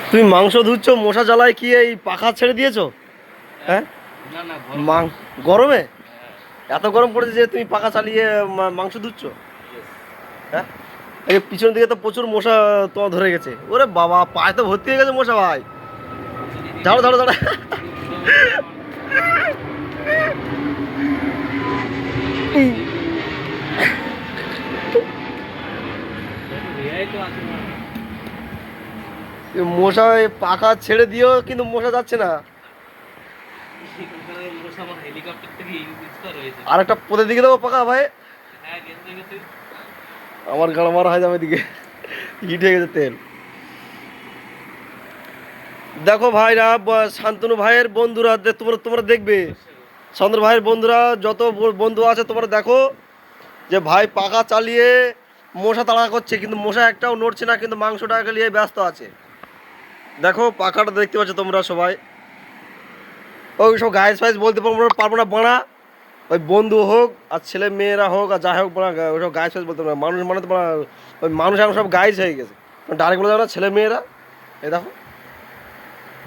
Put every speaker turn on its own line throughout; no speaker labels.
তুমি মাংস ধুচ্ছ, মশা জ্বালায় কি এই পাখা ছেড়ে দিয়েছো? হ্যাঁ,
না না
গরমে
হ্যাঁ,
এত গরম পড়েছে যে তুমি পাখা চালিয়ে মাংস ধুচ্ছ?
yes।
হ্যাঁ, এই যে পিছন দিকে তো প্রচুর মশা তোমার ধরে গেছে। ওরে বাবা, পায়ে তো ভর্তি হয়ে গেছে মশা ভাই। ঝাড়ো ঝাড়ো ঝাড়ো।
পুরো পুরো মশা আমার রেয়াই তো আছে না।
মশা পাখা ছেড়ে দিও কিন্তু মশা যাচ্ছে না।
ওখানে মশা আমার হেলিকপ্টার থেকে ইউজ রয়েছে।
আর একটা পোতে দিকে দেবো পাখা ভাই,
হ্যাঁ, গেছে গেছে।
আমার গাড় মারা হয়ে যাবে এদিকে, হিট হয়ে গেছে তেল। দেখো ভাইরা, শান্তনু ভাইয়ের বন্ধুরা, তোমরা তোমরা দেখবে, চন্দ্র ভাইয়ের বন্ধুরা যত বন্ধু আছে তোমরা দেখো যে ভাই পাখা চালিয়ে মশা তাড়া করছে, কিন্তু মশা একটাও নড়ছে না, কিন্তু মাংসটাকে নিয়ে ব্যস্ত আছে। দেখো পাখাটা দেখতে পাচ্ছ তোমরা সবাই। ওই সব গাইস ফাইস বলতে পারবো না বাড়া, ওই বন্ধু হোক আর ছেলে মেয়েরা হোক আর যাই হোক বাড়া, ওইসব গাইস ফাইস বলতে পারবো না। মানুষ মানে তো বাড়া, ওই মানুষ এখন সব গাইস হয়ে গেছে, ডাইরেক্ট বলে যাবে না ছেলে মেয়েরা। এই দেখো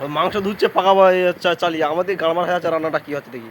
ওই মাংস ধুচ্ছে পাকা চালিয়ে, আমাদের গাড়মার হয়ে আছে, রান্নাটা কী হচ্ছে দেখি।